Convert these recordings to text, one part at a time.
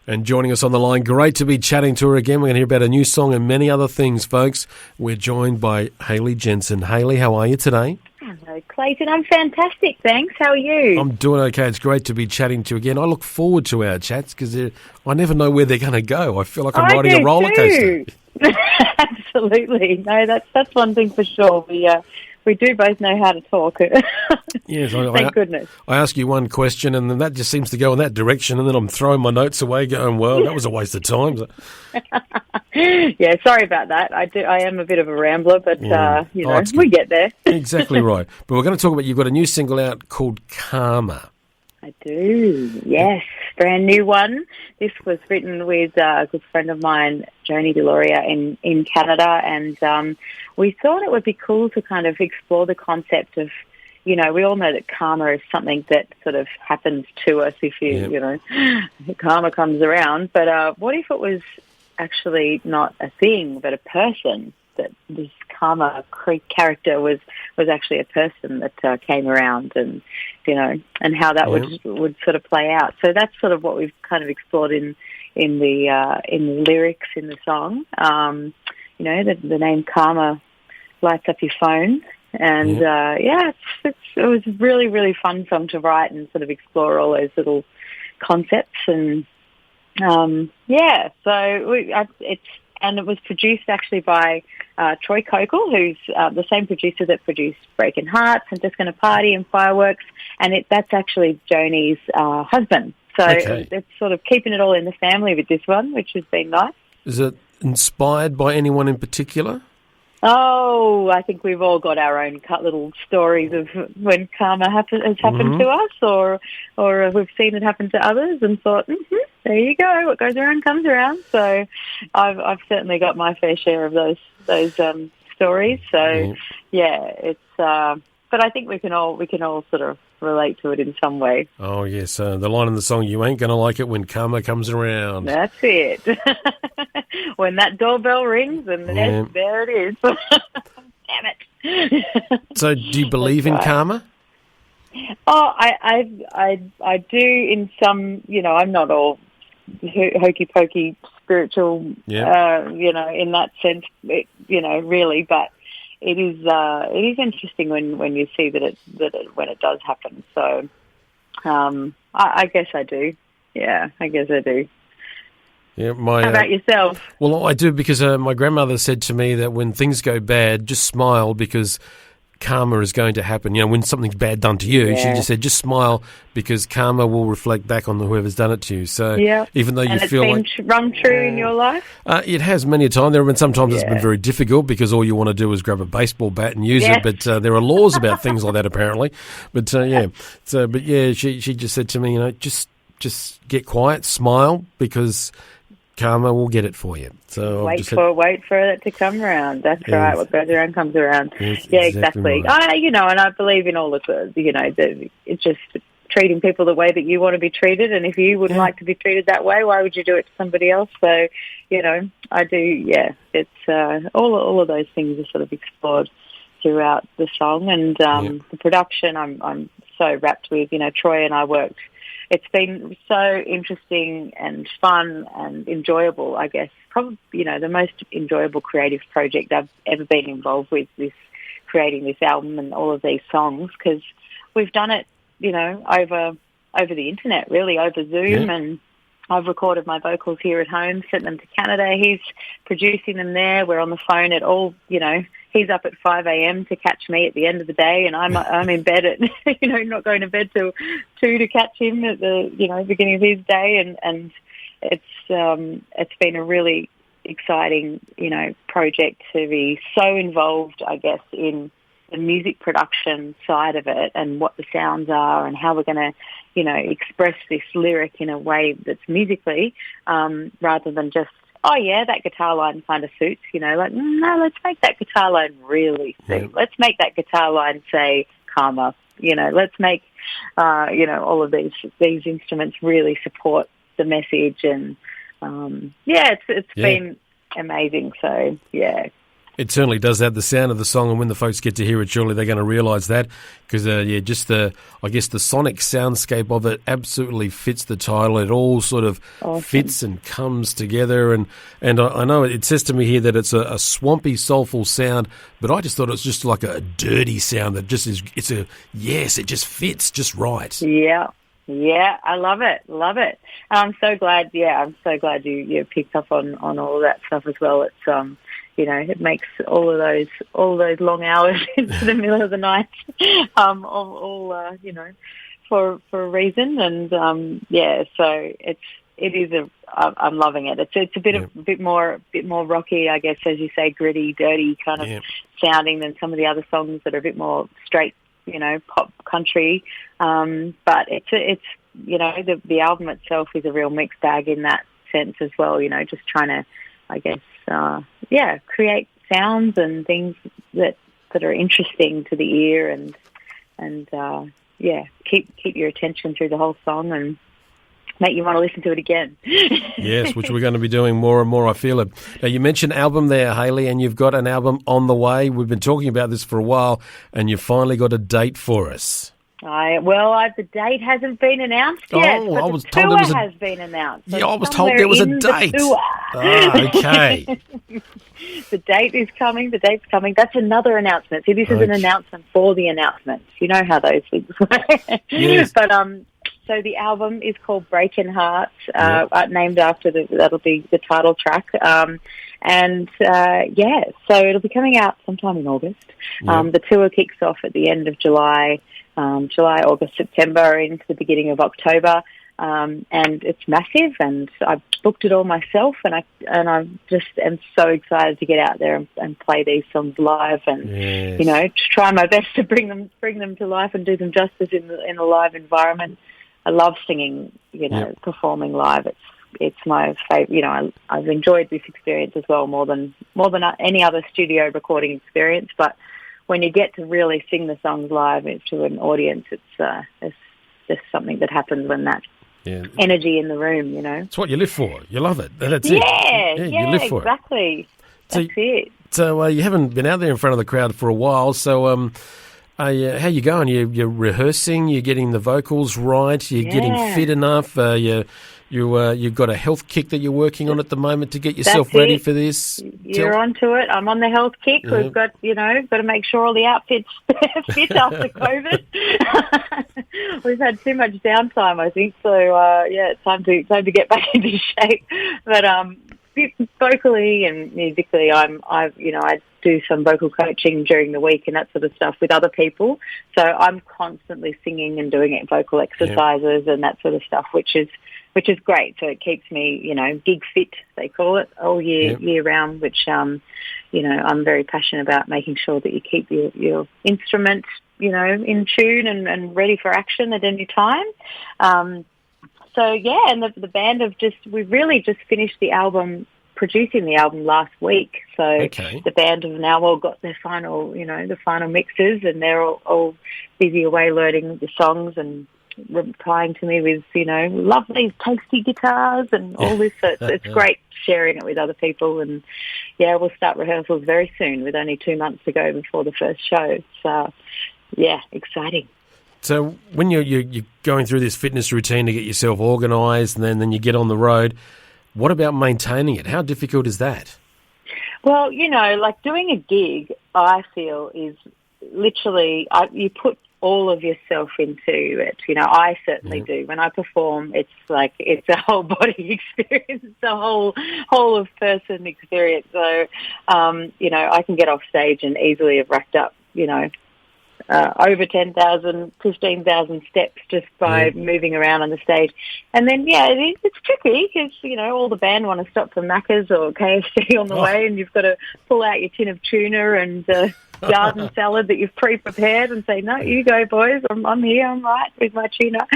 And joining us on the line, great to be chatting to her again. We're going to hear about a new song and many other things, folks. We're joined by Hayley Jensen. Hayley, how are you today? Hello, Clayton. I'm fantastic, thanks. How are you? I'm doing okay. It's great to be chatting to you again. I look forward to our chats because I never know where they're going to go. I feel like I'm riding a roller coaster. Absolutely. No, that's one thing for sure. We do both know how to talk. Yes, Thank goodness. I ask you one question and then that just seems to go in that direction and then I'm throwing my notes away going, well, that was a waste of time. Yeah, sorry about that. I am a bit of a rambler, but, we get there. Exactly right. But we're going to talk about, you've got a new single out called Karma. I do, yes. Brand new one. This was written with a good friend of mine, Joni Deloria, in Canada, and we thought it would be cool to kind of explore the concept of, we all know that karma is something that sort of happens to us if karma comes around, but what if it was actually not a thing, but a person, that this karma character was actually a person that came around and, and how that would sort of play out. So that's sort of what we've kind of explored in the lyrics in the song. The name Karma lights up your phone. And, it was a really, really fun song to write and sort of explore all those little concepts. And, and it was produced actually by Troy Cokel, who's the same producer that produced Breaking Hearts and Just Gonna Party and Fireworks, and that's actually Joni's husband. So it's sort of keeping it all in the family with this one, which has been nice. Is it inspired by anyone in particular? Oh, I think we've all got our own little stories of when karma has happened to us, or we've seen it happen to others and thought, there you go, what goes around comes around. So I've certainly got my fair share of those stories. So it's but I think we can all sort of relate to it in some way. Oh yes, the line in the song, "You ain't gonna like it when karma comes around." That's it. When that doorbell rings, and there it is. Damn it. So, do you believe in karma? Oh, I do in some. I'm not all hokey pokey spiritual. In that sense, really, but it is interesting when you see that when it does happen. So, I guess I do. Yeah, I guess I do. Yeah, how about yourself? Well, I do because my grandmother said to me that when things go bad, just smile because karma is going to happen. When something's bad done to you, she just said, just smile because karma will reflect back on whoever's done it to you. So even though you feel like... it's been run true in your life? It has many a time. There have been sometimes it's been very difficult because all you want to do is grab a baseball bat and use it, but there are laws about things like that apparently. But she just said to me, just get quiet, smile because... karma will get it for you. So wait for it to come around. That's right. What goes around comes around. Yes, exactly. Right. And I believe in all of it's just treating people the way that you want to be treated. And if you wouldn't like to be treated that way, why would you do it to somebody else? So, I do. Yeah, it's all of those things are sort of explored throughout the song and the production. I'm so wrapped with. Troy and I worked. It's been so interesting and fun and enjoyable, I guess. Probably, the most enjoyable creative project I've ever been involved with, creating this album and all of these songs, because we've done it, over the internet, really, over Zoom, and I've recorded my vocals here at home, sent them to Canada. He's producing them there. We're on the phone at all, he's up at 5 a.m. to catch me at the end of the day, and I'm in bed at, not going to bed till 2 to catch him at the, beginning of his day. And it's been a really exciting, project to be so involved, I guess, in the music production side of it and what the sounds are and how we're going to, express this lyric in a way that's musically, rather than just, oh yeah, that guitar line kind of suits, no, let's make that guitar line really suit. Let's make that guitar line say karma, let's make, all of these instruments really support the message. And, it's been amazing. So, yeah. It certainly does have the sound of the song, and when the folks get to hear it, surely they're going to realise that. Because, just the sonic soundscape of it absolutely fits the title. It all sort of fits and comes together. And I know it says to me here that it's a swampy, soulful sound, but I just thought it was just like a dirty sound that just is, it just fits just right. Yeah. Yeah, I love it. Love it. I'm so glad you picked up on all of that stuff as well. It's, it makes all those long hours into the middle of the night, for a reason. And, so I'm loving it. It's a bit more rocky, I guess, as you say, gritty, dirty kind of sounding than some of the other songs that are a bit more straight, pop country. But it's the album itself is a real mixed bag in that sense as well, just trying to, I guess, create sounds and things that are interesting to the ear and keep your attention through the whole song and make you want to listen to it again. Yes, which we're going to be doing more and more, I feel it. Now, you mentioned album there, Hayley, and you've got an album on the way. We've been talking about this for a while, and you've finally got a date for us. The date hasn't been announced yet, but I was the told tour has been announced. Yeah, I was told there was a date. Okay. The date is coming. The date's coming. That's another announcement. See, this is an announcement for the announcements. You know how those things work. Yes. But so the album is called Breaking Hearts, named after that'll be the title track. So it'll be coming out sometime in August. The tour kicks off at the end of July, August, September, into the beginning of October. And it's massive, and I've booked it all myself, and I just am so excited to get out there and play these songs live, and just try my best to bring them to life and do them justice in a live environment. I love singing, performing live. It's my favorite. I've enjoyed this experience as well more than any other studio recording experience. But when you get to really sing the songs live to an audience, it's just something that happens when that energy in the room. It's what you live for. You love it. That's it. You live for exactly. That's it. So you haven't been out there in front of the crowd for a while. So how you going? You're rehearsing. You're getting the vocals right. You're getting fit enough. You've got a health kick that you're working on at the moment to get yourself ready for this. You're onto it. I'm on the health kick. We've got to make sure all the outfits fit after COVID. We've had too much downtime, I think. So it's time to get back into shape. But vocally and musically, I do some vocal coaching during the week and that sort of stuff with other people. So I'm constantly singing and doing vocal exercises and that sort of stuff, which is great. So it keeps me, gig fit, they call it, all year round, which, I'm very passionate about making sure that you keep your instrument, in tune and ready for action at any time. And the band we've really just finished the album, producing the album last week. So the band have now all got their final, the final mixes, and they're all busy away learning the songs and replying to me with, lovely, tasty guitars and all this. So it's great sharing it with other people. And, we'll start rehearsals very soon with only 2 months to go before the first show. So, exciting. So when you're going through this fitness routine to get yourself organised and then you get on the road, what about maintaining it? How difficult is that? Well, like doing a gig, I feel is literally, you put all of yourself into it. I certainly do. When I perform, it's like, it's a whole body experience. It's a whole of person experience. So, I can get off stage and easily have racked up, over 10,000, 15,000 steps just by moving around on the stage. And then, it's tricky because, all the band want to stop for Macca's or KFC on the way, and you've got to pull out your tin of tuna and garden salad that you've pre-prepared and say, no, you go, boys. I'm here. I'm right with my tuna.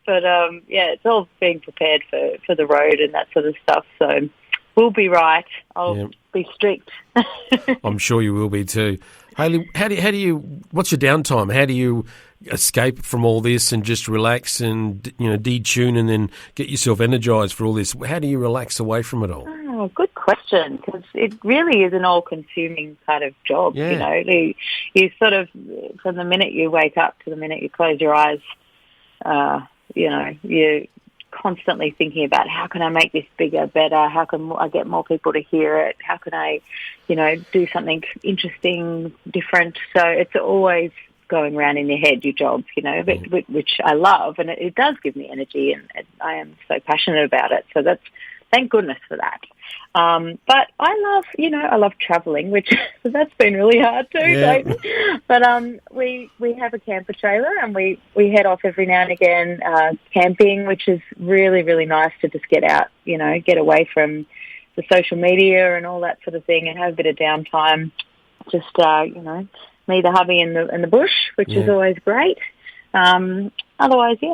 But, it's all being prepared for the road and that sort of stuff. So we'll be right. I'll be strict. I'm sure you will be too. Hayley, how do you? What's your downtime? How do you escape from all this and just relax and detune and then get yourself energised for all this? How do you relax away from it all? Oh, good question, because it really is an all-consuming kind of job. Yeah. You know, you sort of, from the minute you wake up to the minute you close your eyes, you know, you're constantly thinking about how can I make this bigger, better? How can I get more people to hear it? How can I, you know, do something interesting, different? So it's always going around in your head, your job, you know, which I love, and it does give me energy, and I am so passionate about it. So thank goodness for that. But I love travelling, which that's been really hard too. Yeah. But we have a camper trailer, and we head off every now and again camping, which is really, really nice to just get out, you know, get away from the social media and all that sort of thing, and have a bit of downtime. Just you know, me, the hubby, and the bush, which is always great. Otherwise, we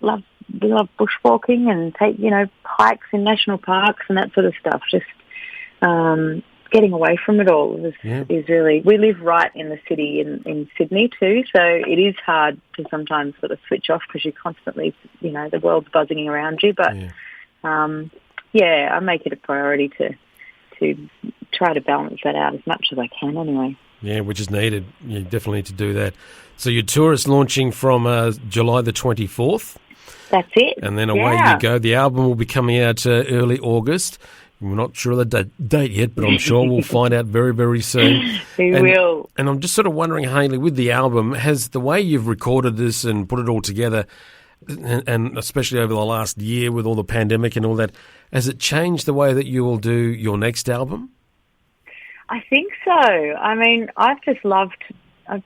love bushwalking and take, you know, hikes in national parks and that sort of stuff. Just getting away from it all is really... We live right in the city in Sydney too, so it is hard to sometimes sort of switch off because you're constantly, you know, the world's buzzing around you. But, I make it a priority to try to balance that out as much as I can anyway. Yeah, which is needed. You definitely need to do that. So your tour is launching from July the 24th. That's it. And then away you go. The album will be coming out early August. We're not sure of the date yet, but I'm sure we'll find out very, very soon. We will. And I'm just sort of wondering, Hayley, with the album, has the way you've recorded this and put it all together, and especially over the last year with all the pandemic and all that, has it changed the way that you will do your next album? I think so. I mean, I've just loved, as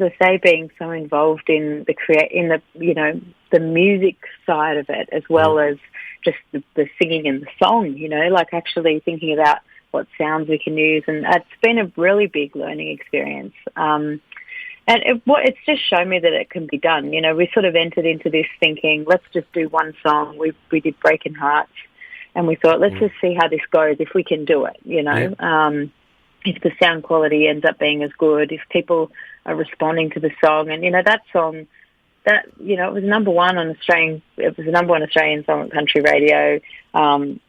I say, being so involved in the music side of it, as well as just the singing and the song, you know, like actually thinking about what sounds we can use. And it's been a really big learning experience. And it's just shown me that it can be done. You know, we sort of entered into this thinking, let's just do one song. We did Breaking Hearts, and we thought, let's just see how this goes, if we can do it, you know. Yeah. If the sound quality ends up being as good, if people are responding to the song. And, you know, that song, that, you know, it was number one on Australian song on country radio.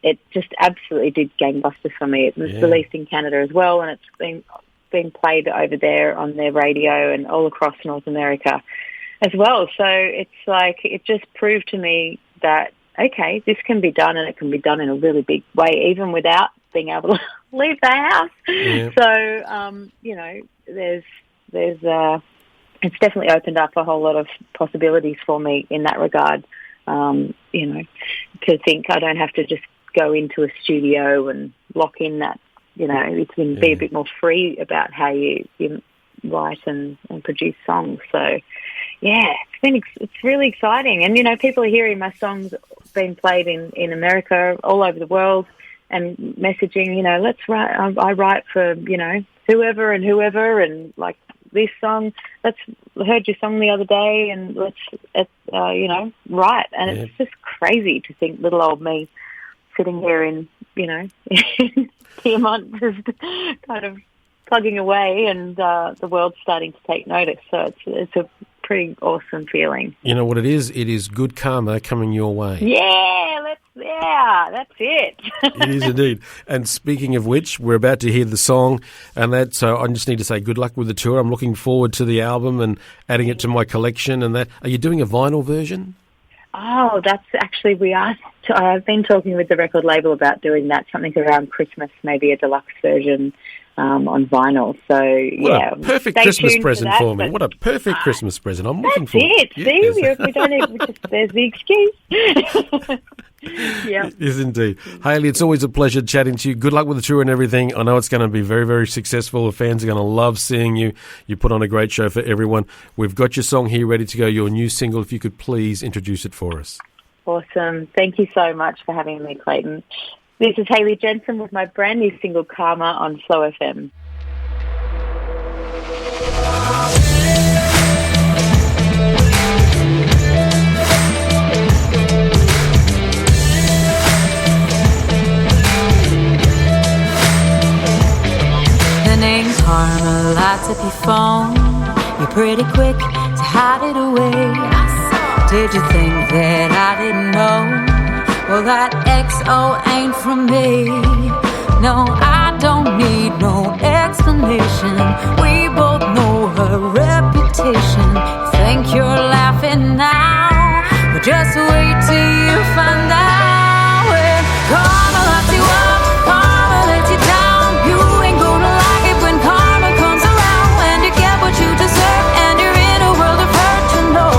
It just absolutely did gangbusters for me. It was released in Canada as well, and it's been played over there on their radio and all across North America as well. So it's like, it just proved to me that, okay, this can be done, and it can be done in a really big way, even without being able to leave the house. Yeah. So, you know, there's it's definitely opened up a whole lot of possibilities for me in that regard. You know, to think I don't have to just go into a studio and lock in that, you know, it can be a bit more free about how you write and produce songs. So, yeah, it's really exciting. And, you know, people are hearing my songs being played in America, all over the world, and messaging, you know, let's write, I write for, you know, whoever, and like this song, heard your song the other day, and let's you know, write. And it's just crazy to think little old me sitting here in, you know, in Piedmont, just kind of plugging away, and the world's starting to take notice. So it's a pretty awesome feeling. You know what it is? It is good karma coming your way. That's it. It is indeed. And speaking of which, we're about to hear the song, and that. So I just need to say good luck with the tour. I'm looking forward to the album and adding it to my collection. And that. Are you doing a vinyl version? Oh, that's actually, I've been talking with the record label about doing that, something around Christmas, maybe a deluxe version on vinyl. So, what a perfect Christmas present for me. What a perfect Christmas present. I'm looking forward. That's it. See, if we don't there's the excuse. Yeah. Yes, indeed. Hayley, it's always a pleasure chatting to you. Good luck with the tour and everything. I know it's going to be very, very successful. The fans are going to love seeing you. You put on a great show for everyone. We've got your song here ready to go, your new single. If you could please introduce it for us. Awesome. Thank you so much for having me, Clayton. This is Hayley Jensen with my brand new single, Karma, on Flow FM. Karma lights up your phone. You're pretty quick to hide it away. Did you think that I didn't know? Well, that XO ain't from me. No, I don't need no explanation. We both know her reputation. You think you're laughing now, but just wait till you find out. When karma locks you up, karma lets you down. You ain't gonna like it when karma comes around. When you get what you deserve and you're in a world of hurt, you know.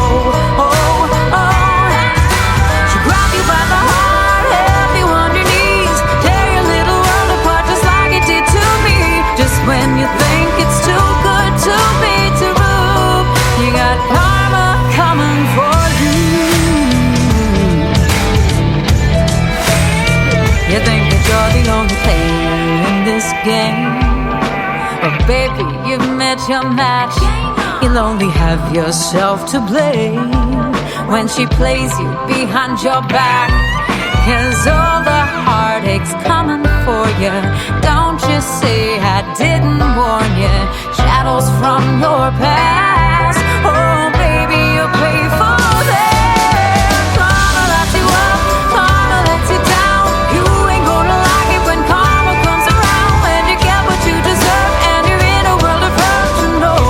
She'll grab you by the heart, help you on your knees, tear your little world apart just like it did to me. Just when you think it's too good to be true, you got karma coming for you. You think that you're the only player in this game, but baby, you've met your match. You'll only have yourself to blame when she plays you behind your back. 'Cause all the heartache's coming for you. Don't you say I didn't warn you? Shadows from your past. Oh baby, you'll pay for that. Karma locks you up, karma lets you down. You ain't gonna like it when karma comes around. When you get what you deserve and you're in a world of hurt, you know.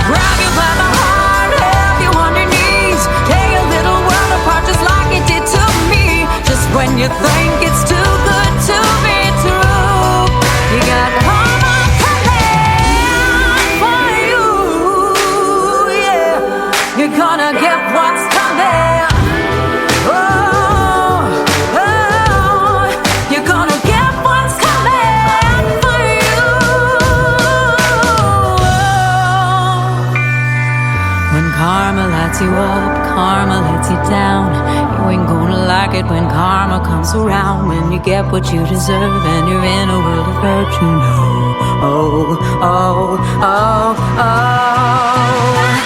Grab you by the heart, help you on your knees, tear your little world apart just like it did to me. Just when you think it's too good to be true, you got karma coming for you. Yeah, you're gonna get what's coming. Oh, you're gonna get what's coming for you. When karma lights you up, karma lets you down. You ain't gonna like it when karma comes around. When you get what you deserve and you're in a world of hurt, you know. Oh, oh, oh, oh.